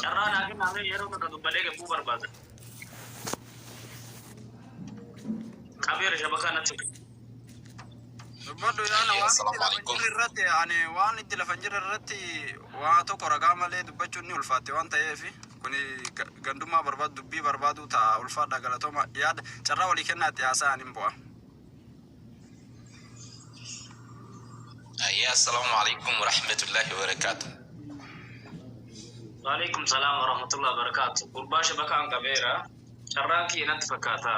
carraan hakin naamee yeroo akka dubbalee gabbuu barbaada. Qabeera shabakaa natti. Dubbadhu yaana waan itti lafa jirri irratti waan itti lafa jirri irratti waa tokko ragaa malee dubbachuun ni ulfaatte waan ta'eef kuni gandummaa barbaadu dubbii barbaadu ta'a ulfaadha galatooma yaada carraa walii kennaatti haasa'an hin bu'a. Assalamu alaikum warahmatullahi wabarakatuh. Waalaikum salam warahmatullahi wabarakatuh. Gurbaa shabakaan qabeera carraan kiyya natti fakkaata.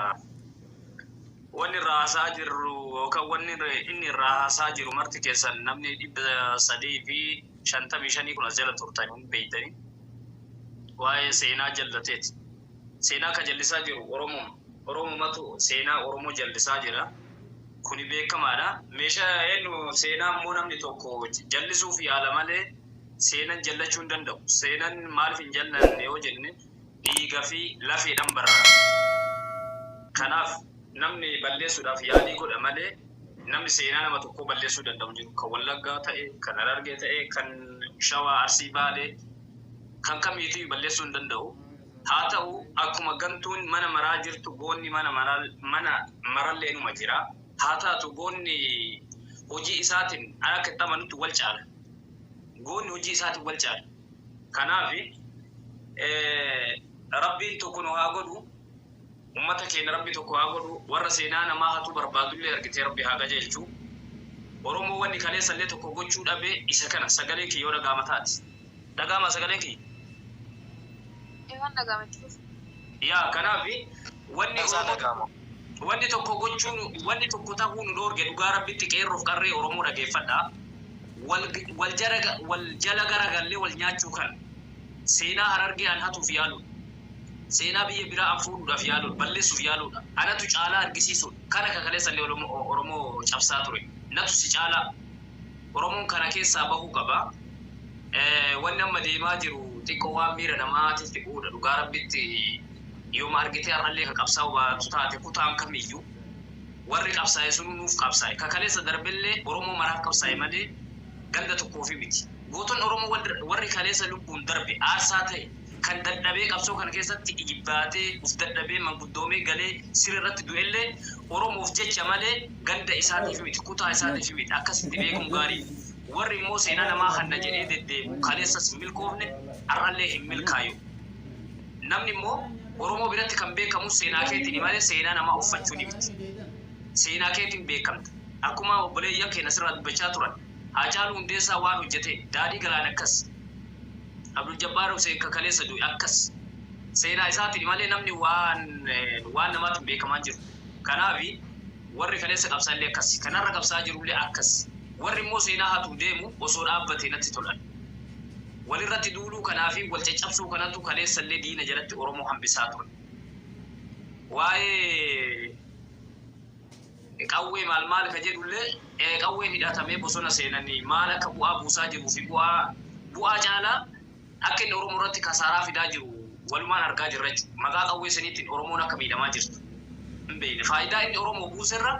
Wanni raasaa jirru yookaan wanni inni raasaa jiru marti keessan namni 355 kun as jala turtanii beeytanii waa'ee seenaa jallateeti. Seenaa ka jallisaa jiru Oromumatu seenaa Oromoo jallisaa jira. Kuni beekamaadha. Meeshaa eenyu seenaa immoo namni tokko jallisuuf yaala malee seenaan jallachuu hin danda'u. Seenaan maaliif hin jallanne yoo jenne dhiigaa fi lafeedhaan barraa. Kanaaf namni balleessuudhaaf yaalii godha malee namni seenaa nama tokko balleessuu danda'u jiru. Kan Wallaggaa ta'e, kan Harargee ta'e, kan Shawaa Arsii Baalee kan kamiitii balleessuu hin danda'u. Haa ta'u akkuma gantuun mana maraa jirtu goonni mana marallee numa jira. Haa taatu goonni hojii isaatiin akka itti amanutti wal caala. Goonni hojii isaatiin wal caala. Kanaaf rabbiin tokko nu haa godhu. Ummata keenya rabbi tokko haa godhu. Warra seenaa namaa hatu barbaadullee argitee rabbi haa qajeelchu. Oromoo wanni kaleessallee tokko gochuu dhabee isa kana sagalee kiyya yoo dhagaama taati. Dhagaama sagalee kiyya. Eewwan dhagaamachuuf. Yaa kanaaf wanni tokko gochuun wanni tokko ta'uu nu dhoorge dhugaa rabbitti qeerroof qarree Oromoo dhageeffadha. Wal jala garagallee wal nyaachuu kan seenaa Harargee an hatuuf yaaluudha. Seenaa biyya biraa an fuudhuudhaaf yaaluudha. Balleessuuf yaaluudha. Anatu caalaa argisiisuudha. Kana kakaleessallee Oromoo cabsaa ture. Natu si caalaa. Oromoon kana keessaa bahuu qaba. Wanni amma deemaa jiru xiqqoo waan miira namaatiif dhiquudha. Dhugaa rabbitti yooma argitee har'allee ka qabsaa'u baatu taate kutaan kamiyyuu warri qabsaa'e sun nuuf qabsaa'e. Kakaleessa darbellee Oromoo maraaf qabsaa'e malee ganda tokkoofi miti. Gooton Oromoo warri kaleessa lubbuun darbe aarsaa ta'e kan dadhabee qabsoo kana keessatti ijibbaatee uf dadhabee manguddoomee galee sirrirratti du'ellee Oromoof jecha malee ganda isaatiif miti kutaa isaatiif miti akkasitti beekuun gaarii. Warri immoo seenaa namaa hanna jedhee deddeebi'u kaleessas hin milkoofne har'allee hin milkaayu. Namni immoo Oromoo biratti kan beekamu seenaa keetiin malee seenaa namaa uffachuu ni miti. Seenaa keetiin beekamta. Akkuma obboleeyyan keenya sirraa dubbachaa turan. Haacaaluu Hundeessaa waan hojjete Daadhii Galaan akkas. Abdul Jabbaar Hussein kaleessa du'e akkas. Seenaa isaatiin malee namni waan namaatiin beekamaa jiru. Kanaaf warri kaleessa qabsaallee akkas. Kanarra qabsaa jirullee akkas. Warri immoo seenaa hatu deemu osoo dhaabbatee natti tolan. Walirratti duuluu kanaafi wal caccabsuu kanatu kaleessallee diina jalatti Oromoo hambisaa ture. Waa'ee qawwee maal ka jedhullee qawween hidhatamee bosona seenanii maal akka bu'aa buusaa jiruu fi bu'aa caalaa akka inni Oromoo irratti kasaaraa fidaa jiru walumaan argaa jirra jechuudha. Maqaa qawwee saniitiin Oromoon akka miidhamaa jirtu hin beekne. Faayidaa inni Oromoo buuserra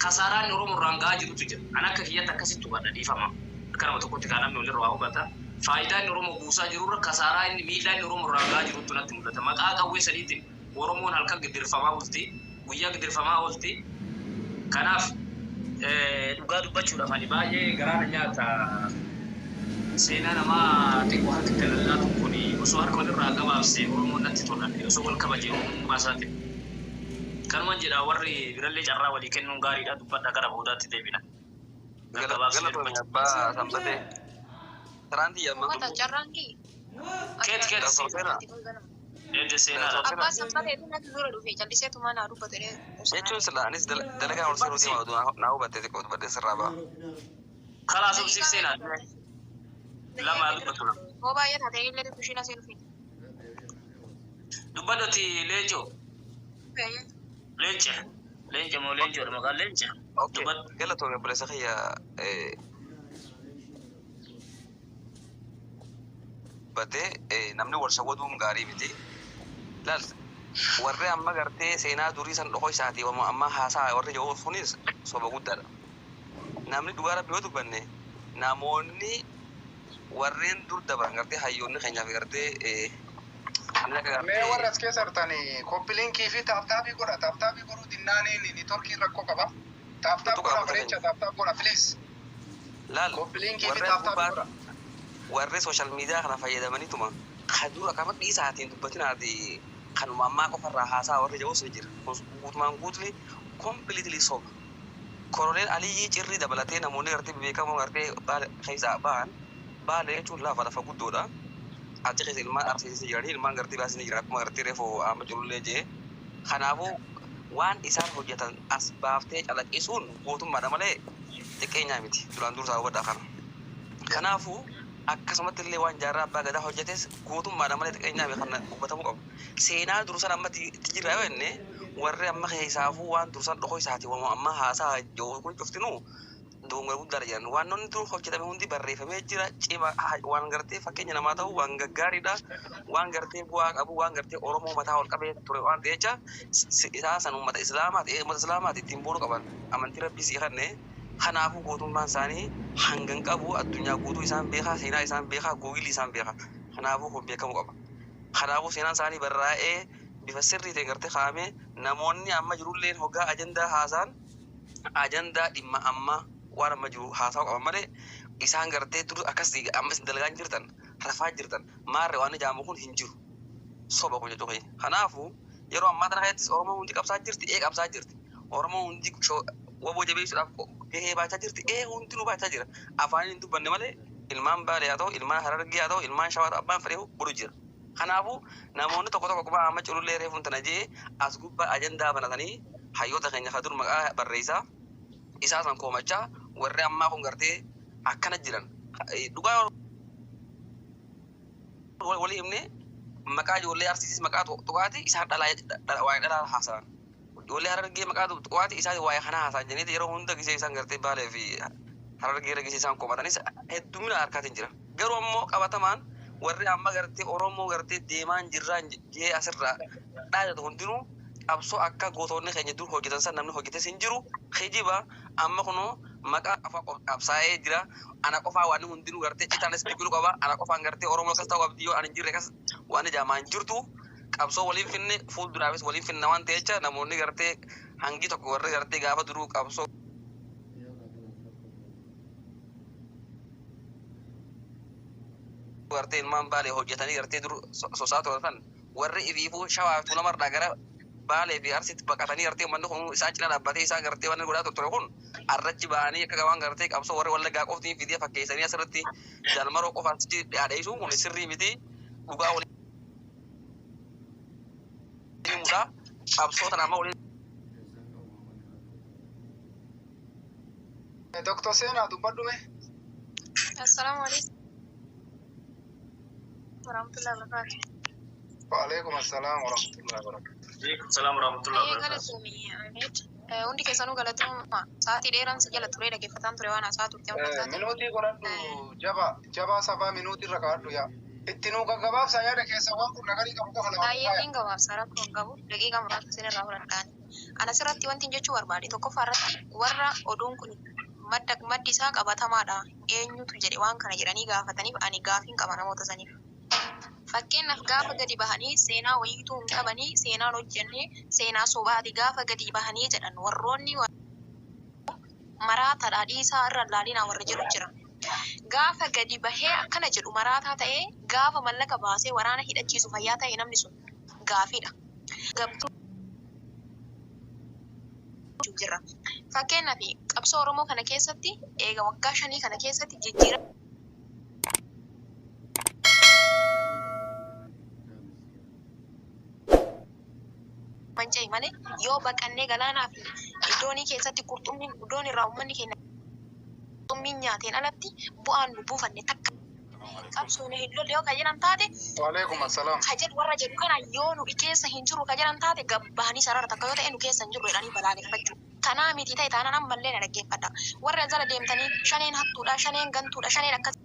kasaaraa inni Oromoo irraan gahaa jirutu jira. An akka kiyyatti akkasitti hubadha dhiifama. Akka nama tokkotti kan namni walirra waa hubata. Faayidaa inni Oromoo buusaa jirurra kasaaraa inni miidhaa inni Oromoo irraan gahaa jirutu natti mul'ata. Maqaa qawwee saniitiin Oromoon halkan giddirfamaa oolti, guyyaa giddirfamaa oolti. Kanaaf dhugaa dubbachuudhaaf ani baay'ee garaana nyaata. Seenaa namaa xiqqoo harka kanallaa tokkoon osoo harka walirraa gabaabsee Oromoon natti tolan osoo wal kabajee Oromummaa isaatiin. Kanumaan jedha warri birallee carraa walii kennuun gaariidha. Dubbadha gara boodaatti deebina. Galatoomii abbaa Sanbatee. Taraanti yamma. Carraanki. Keet. Ede seenaa. Abbaa Sanbatee natti dura dhufe calliseetu mana dubbate. Jechuun sila anis dalagaa ol siruu diimaa naa hubattee xiqqoo dubbadde sirraa ba'a. Karaa subsiif seenaa. Lama dubbatu lama. Hoo baay'ee taatee illee dubbishina seenuu fi. Dubbadoti leencoo. Leenca moo leencoodha maqaan leenca. Galatoomii obboleessa kiyya batee namni wal shawwaduun gaarii miti. Laal warri amma gartee seenaa durii san dhokoo isaatii amma haasaa warri yoo sunis soba guddaadha. Namni dhugaa rabbi yoo dubbanne namoonni warreen dur dabran gartee hayyoonni keenyaaf gartee mee warra as keessa artanii koppiliinkii fi taaptaabii godha. Taaptaabii godhuu dinnaaniin ni torkii rakkoo qaba. Taaptaab godha bareecha taaptaab godha please. laal Koppiliinkii fi taaptaabii godha. warri social media kana fayyadamanituma kadura kama dhiisaatiin dubbatinaati kanuma ammaa qofarraa haasaa warri jabus ni jira. Guutumaan guutni completely soba. Koroneel Aliyyii Cirrii dabalatee namoonni gartee beekamoo gartee keessaa ba'an baalee jechuun lafa guddoodha. Achi keessa ilmaan arsiisanii jiranii ilmaan gartee baasanii jira akkuma gartee reefuu amma jirullee jee. Kanaafuu waan isaan hojjetan as baaftee calaqqisuun gootummaadha malee xiqqeenyaa miti. Duraan dursaa hubadhaa kana. Kanaafuu akkasumatti illee waan jaarraa abbaa gadaa hojjetes gootummaadha malee xiqqeenyaa miti kan hubbatamuu qabu. Seenaa dursan amma jira yoo jenne warri amma keessaafuu waan dursan dhokoo isaati waan amma haasaa jiru kun cuftinuu doongaa guddaadha jedhan waan nonni dur hojjetame hundi barreeffamee jira cima waan gartee fakkeenya namaa ta'u waan gaggaariidha waan gartee bu'aa qabu waan gartee Oromoo mataa ol qabee ture waan ta'e jecha isaa san uummata islaamaati ittiin boonu qaban amantii rabbii siqanne kanaafuu gootummaan isaanii hangan qabu addunyaa guutuu isaan beekaa seenaa isaan beekaa googilii isaan beekaa kanaafuu kun beekamuu qaba kanaafuu seenaan isaanii barraa'ee bifa sirrii ta'e gartee kaa'amee namoonni amma jirulleen hoggaa ajandaa haasaan ajandaa dhimma amma waan amma jiru haasawu qaban malee isaan gartee dur akkas amma isin dalagaan jirtan rafaa jirtan maarree waan ijaamu kun hin jiru soba kun jechuu kee kanaafuu yeroo ammaa tana keessattis Oromoo hundi qabsaa jirti qabsaa jirti Oromoo hundi waboo jabeessuudhaaf gahee baachaa jirti hundi nu baachaa jira afaan hin dubbanne malee ilmaan Baalee haa ta'u ilmaan Harargee haa ta'u ilmaan Shawaa ta'u abbaan fedhe godhu jira. Kanaafuu namoonni tokko qophaa amma culullee reefuun tana jee as gubbaa ajandaa banatanii hayyoota keenya kadur maqaa barreessaa isaa san koomachaa warri ammaa kun gartee akkana jiran dhugaa walii himne maqaa ijoollee arsiisis maqaa tuqaati isaan waa'ee dhalaa haasa'an ijoollee Harargee maqaa tuqaati isaan waa'ee kana haasa'an jennee yeroo hunda gisee isaan gartee Baalee fi Harargee gisee isaan koomatanis heddumina harkaatiin jira garuu ammoo qabatamaan warri amma gartee Oromoo gartee deemaan jirraan jee asirraa dhaadatu hundinuu qabsoo akka gootonni keenya dur hojjetan san namni hojjetes hin jiru hijiba amma kunoo maqaa afaa qabsaa'ee jira ana qofaa waan hundinuu gartee citaanis biqiluu qaba ana qofaan gartee Oromoo akkas ta'uu qabdi yoo ani hin jirre kas waan ijaamaa hin jirtu qabsoo waliin finne fuulduraafis waliin finna waan ta'e jecha namoonni gartee hangi tokko warri gartee gaafa duruu qabsoo gartee ilmaan Baalee hojjetanii gartee dur sosaa to'atan warri ifiifuu Shawaa Tuulamarraa gara Baalee fi Arsiitti baqatanii gartee uummanni kun isaan cinaa dhaabbatee isaan gartee waan godhaa ture kun arrachi ba'anii akka gabaan gartee qabsoo warri Wallaggaa qoftiin fidee fakkeessanii asirratti Jalmaroo qofaan dhiyaadheessuun kun sirrii miti dhugaa waliin mudaa qabsoo tana amma waliin. Doktor Seenaa dubbadhu mee? Assalamu alaikum. Warahmatullahi wabarakatuh. Waalaikum assalam warahmatullahi wabarakatuh. Waalaikumsalam warahmatullahi wabarakatuh. Hundi keessanuu galatoomaa sa'aatii dheeraan si jala turee dhaggeeffataan ture waan haasaa turte amma Minuutii godhadhu jabaa sabaa minuutii irra kaa'adhu yaa. Itti nuu gaggabaabsaa yaada keessa waan kun nagarii qabu qofa lama. baay'een gabaabsa rakkoo hin qabu daqiiqaa muraasa isinirraa fudhadhaan. Anas irratti wanti jechuu barbaade tokkoffaa irratti warra oduun kun maddi isaa qabatamaadha eenyutu jedhe waan kana jedhanii gaafataniif ani gaafiin qaba namoota saniif. Fakkeenyaaf gaafa gadi bahanii seenaa wayiituu hin qabanii seenaan hojjenne seenaa sobaati gaafa gadi bahanii jedhan warroonni maraata dhiisaa irra laalinaa warra jedhu jira. Gaafa gadi bahee akkana jedhu maraataa ta'ee gaafa mallaqa baasee waraana hidhachiisu fayyaa ta'e namni sun gaafiidha. Gabtuu jira. Fakkeenyaaf qabsoo Oromoo kana keessatti eega waggaa 5 kana keessatti jijjiirama manca'e malee yoo baqannee galaanaa fi iddoonii keessatti qurxummiin iddoon irraa uummanni keenya qurxummiin nyaateen alatti bu'aan nu buufanne takka qabsoon hin lolle yoo kajiran taate Waalaikum assalam. kajal warra jedhu kana yoo nu keessa hin jiru kajiran taate gabbahanii sarara takka yoo ta'e nu keessa hin jiru jedhanii balaaleffachuu. Kanaa miti ta'e taanaan ammallee na dhaggeeffadha. Warra jala deemtanii shaneen hattuudha, shaneen gantuudha, shaneen akkas